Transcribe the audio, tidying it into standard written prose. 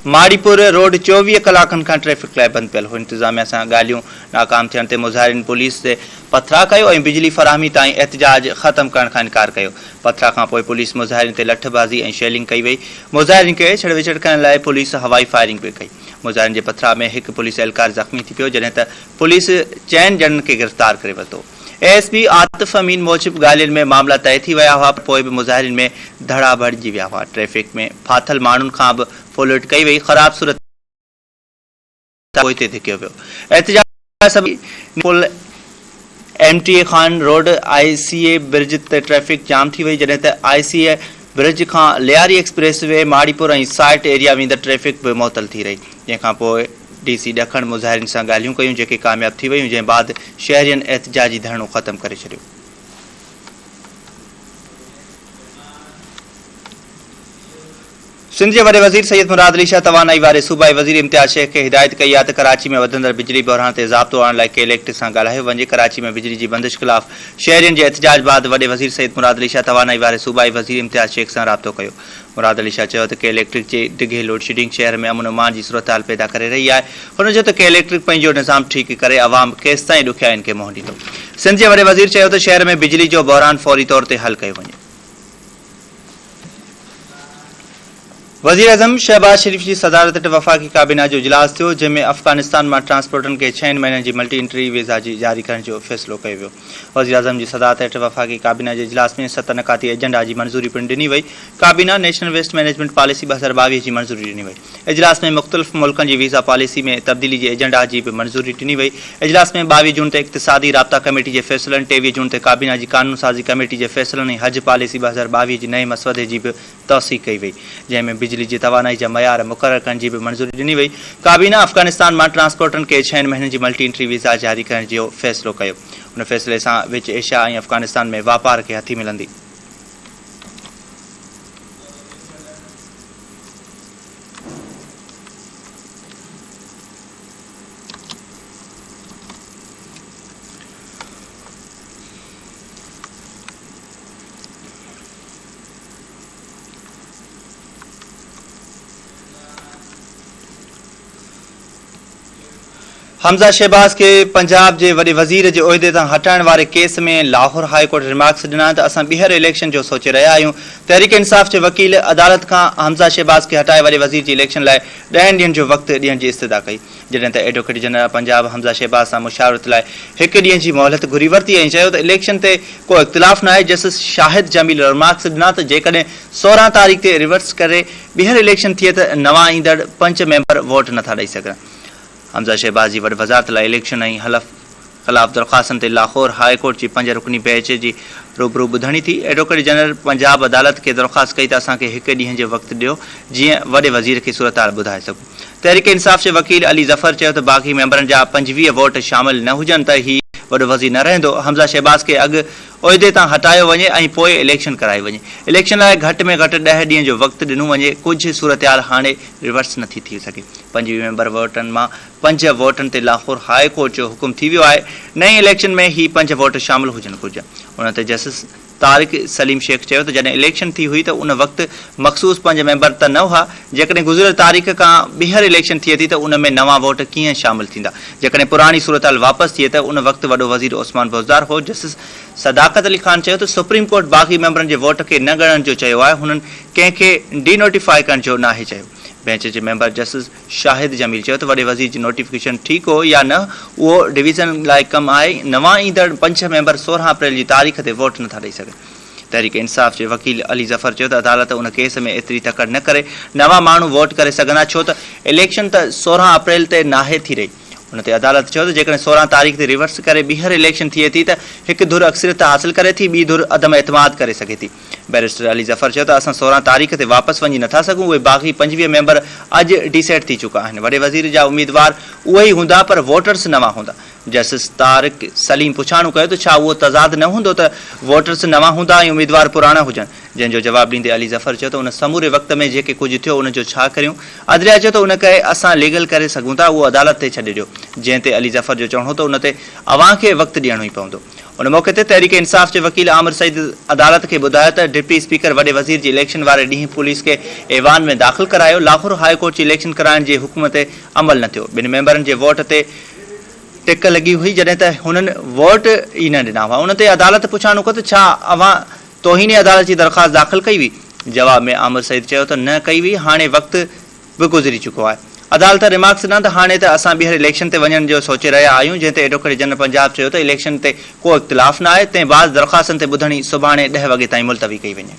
Maripur road 24 कलाकनि खां traffic लाइ बंदि पियल हो। इंतजामिया सां ॻाल्हियूं नाकाम थियण ते मुज़ाहिरीन पुलिस ते पथरा कयो ऐं बिजली फराहमी ताईं एहतजाज ख़त्म करण खां इनकार कयो। पथरा खां पोइ पुलिस मुज़ाहिरीन ते लठबाज़ी ऐं शेलिंग कई वई। मुज़ाहिरीन खे छेड़विछड़ करण लाइ पुलिस हवाई फायरिंग बि कई। मुज़ाहिरीन जे पथरा में हिकु पुलिस एहलकार ज़ख़्मी थी पियो, जॾहिं त पुलिस 4 ॼणनि खे गिरफ़्तार करे वरितो। एएसपी आतिफ अमीन मूजिब ॻाल्हियुनि में मामला तय थी विया हुआ, पोइ बि मुज़ाहिरीन में धड़ा भड़जी विया हुआ। ट्रैफिक में फाथल माण्हुनि खां बि फुलट कई वई। ख़राब सूरत ते कयो वियो। एहतजाज पुल MTA Khan road ICA bridge ते ट्रैफिक जाम थी वई, जॾहिं त ICA ब्रिज खां लियारी एक्सप्रेस वे माड़ीपुर ऐं साइट एरिया वेंदड़ ट्रैफिक बि मुअतल थी रही। जंहिंखां पोइ DC ॾखण मुज़ाहिरीन सां ॻाल्हियूं कयूं, जेके कामयाब थी वयूं, जंहिं बाद शहरियनि एहतजाजी धरणो ख़त्म करे छॾियो। सिंध के वडे वज़ीर सैयद मुराद अली शाह तवानाई वारे सूबाई वज़ीर इम्तियाज़ शेख खे हिदायत कई आहे त कराची में वधंदड़ बिजली बहरान ते ज़ाब्तो आणण लाइ कलेक्टर सां ॻाल्हायो वञे। कराची में बिजली जी बंदिश ख़िलाफ़ शहरियनि जे एहतजाज बाद वडे वज़ीर सैयद मुराद अली शाह तवानाई वारे सूबाई वज़ीर इम्तियाज़ शेख सां राब्तो कयो। मुराद अली शाह चयो त कलेक्ट्रिक जे डिघे लोड शेडिंग शहर में अमन अमान जी सूरत हाल पैदा करे रही आहे। हुन चयो त कलेक्ट्रिक पंहिंजो निज़ाम ठीकु करे अवाम केसिताईं ॾुखियाईनि खे मुंहुं ॾींदो। सिंध जे वडे वज़ीर चयो त शहर में बिजली जो बहरान फौरी तौर ते हल कयो वञे। वज़ीर अज़म शहबाज शरीफ़ की सदारत हेठि वफ़ाक़ी काबीना जो इजलास थियो, जंहिंमें अफ़गानिस्तान में ट्रांसपोर्टनि खे 6 महीननि जी मल्टी एंट्री वीज़ा जी जारी करण जो फ़ैसिलो कयो वियो। वज़ीर अज़म की सदारत हेठि वफ़ाक़ी काबीना जे इजलास में 7 नकाती एजेंडा की मंजूरी पिणु ॾिनी वई। काबीना नेशनल वेस्ट मैनेजमेंट पॉलिसी 2022 की मंजूरी ॾिनी वई। इजलास में मुख़्तलिफ़ मुल्कनि जी वीज़ा पॉलिसी में तब्दीली के एजेंडा की भी मंजूरी ॾिनी वई। इजलास में 22 जून ते इक़्तिसादी राब्ता कमेटी के फ़ैसिलनि, 23 जून ते काबीना की कानून साज़ी कमेटी के फ़ैसिलनि ऐं हज पॉलिसी 2022 के नए मसवदे की भी तौसीक़ कई वई, जंहिंमें बिजली की तवानाई जा मयार मुक़रर करण की भी मंजूरी ॾिनी वई। काबीना अफ़गानिस्तान में ट्रांसपोर्टन के 6 महीननि की मल्टी एंट्री वीज़ा जारी करण जो फ़ैसिलो कयो। उन फ़ैसिले सां विच एशिया ऐं अफ़गानिस्तान में वापार के हथी मिलंदी। हमज़ा शहबाज के पंजाब के वडे वज़ीर के उहिदे तां हटाइण वारे केस में लाहौर हाई कोर्ट रिमार्क्स ॾिना त असां ॿीहर इलेक्शन जो सोचे रहिया आहियूं। तहरीक इंसाफ़ के वकील अदालत का हमज़ा शहबाज के हटाए वडे वज़ीर की इलेक्शन लाइ 10 ॾींहनि जो वक़्तु ॾियण जी इस्तदा कई, जॾहिं त एडवोकेट जनरल पंजाब हमज़ा शहबाज सां मुशावरत लाइ 1 ॾींहं जी मोहलत घुरी वरिती ऐं चयो त इलेक्शन ते को इख़्तिलाफ़ न आहे। जस्टिस शाहिद जमील रिमार्क्स ॾिना त जेकॾहिं 16 तारीख़ ते रिवर्स करे ॿीहर इलेक्शन थिए त नवां ईंदड़ 5 मेंबर वोट नथा ॾेई सघनि। हमज़ा शहबाज की वॾ वज़ारत लाइ इलेक्शन ऐं हलफ ख़िलाफ़ दरख़्वास्तनि ते लाहौर हाई कोर्ट की 5 रुकनी बेंच जी रूबरू ॿुधणी थी। एडवोकेट जनरल पंजाब अदालत के दरख़्वास्त कई त असांखे 1 ॾींहं जो वक़्तु ॾियो जीअं वॾे वज़ीर खे सूरत हाल ॿुधाए सघूं। तहरीक इंसाफ़ के वकील अली ज़फ़र चयो त बाक़ी मेंबरनि जा 25 वोट शामिल न हुजनि त ही वॾो वज़ीर न रहंदो। हमज़ा शहबाज के अॻु उहिदे तां हटायो वञे ऐं पोइ इलेक्शन कराई वञे। इलेक्शन लाइ घटि में घटि 10 ॾींहं जो वक़्तु ॾिनो वञे। कुझु सूरत हाल हाणे रिवर्स नथी थी सघे। 25 मेंबर वोटनि मां 5 वोटनि ते लाहौर हाई कोर्ट जो हुकुम थी वियो आहे। नई इलेक्शन में ही 5 वोट शामिल हुजनि घुरिजनि। उन ते जस्टिस तारिक सलीम शेख चयो त जॾहिं इलेक्शन थी हुई त उन वक़्तु मख़सूस 5 मेंबर त न हुआ। जेकॾहिं गुज़िरियल तारीख़ खां ॿीहर इलेक्शन थिए थी त उन में नवां वोट कीअं शामिल थींदा। जेकॾहिं पुराणी सूरत हाल वापसि थिए त उन वक़्तु वॾो वज़ीर ओस्मान बुज़दार हो। जस्टिस सदाकत अली खान चयो त सुप्रीम कोर्ट बाक़ी मेंबरनि जे वोट खे न ॻणण जो चयो आहे, हुननि कंहिंखे डिनोटिफाई करण जो नाहे चयो। बेंच के मेंबर जस्टिस शाहिद जमील चयो त वडे वज़ीर की नोटिफिकेशन ठीक हो या न, वो डिवीज़न लाइ कम आहे। नवां ईंदड़ 5 मेंबर 16 अप्रैल की तारीख़ ते वोट नथा ॾेई सघनि। तहरीक इंसाफ़ के वकील अली ज़फ़र चयो त अदालत उन केस में एतिरी तकड़ न करे नवां माण्हू वोट करे सघंदा, छो त इलेक्शन त 16 अप्रैल ते नाहे थी रही। उन ते अदालत चयो त जेकॾहिं 16 तारीख़ ते रिवर्स करे ॿीहर इलेक्शन थिए थी त हिकु धुर अक्सरियत हासिल करे थी, ॿी धुर अदम एतमाद करे सघे थी। बैरिस्टर अली ज़फ़र चयो त असां 16 तारीख़ ते वापसि वञी नथा सघूं। उहे बाक़ी 25 मेंबर अॼु डिसाइड थी चुका आहिनि। वॾे वज़ीर जा उम्मीदवार उहे ई हूंदा पर वोटर्स नवां हूंदा। जस्टिस तारिक सलीम पुछाणो कयो त छा उहो तज़ाद न हूंदो त वोटर्स नवां हूंदा ऐं उम्मीदवार पुराणा हुजनि, जंहिंजो जवाबु ॾींदे अली ज़फ़र चयो त उन समूरे वक़्त में जेके कुझु थियो उन जो छा करियूं। अदलिया चयो त उन खे असां लीगल करे सघूं था, उहो अदालत ते छॾे ॾियो। जंहिं ते अली ज़फ़र जो चवणो हो त उन ते अवां खे वक़्तु ॾियणो ई पवंदो। उन मौक़े ते तहरीक इंसाफ़ जे वकील आमिर सईद अदालत खे ॿुधायो त डिप्टी स्पीकर वॾे वज़ीर जी इलेक्शन वारे ॾींहुं पुलिस खे ऐवान में दाख़िल करायो। लाहौर हाई कोर्ट जी इलेक्शन कराइण जे हुकुम ते अमल न थियो। ॿिनि मेंबरनि जे वोट ते टिक लॻी हुई जॾहिं त हुननि वोट ई न ॾिना हुआ। उन ते अदालत पुछाणो कयो त छा अवां तौहीन अदालत जी दरख़्वास्त दाख़िल कई हुई? जवाब में आमिर सईद चयो त न कई हुई, हाणे वक़्तु बि गुज़री चुको आहे। अदालत रिमार्क्स ॾिना त हाणे त असां ॿीहर इलेक्शन ते वञण जो सोचे रहिया आहियूं, जंहिं ते एडवोकेट जनरल पंजाब चयो त इलेक्शन ते को इख़्तिलाफ़ न आहे, तंहिं बाद दरख़्वास्तनि ते ॿुधणी सुभाणे 10 वॻे ताईं मुलतवी कई वञे।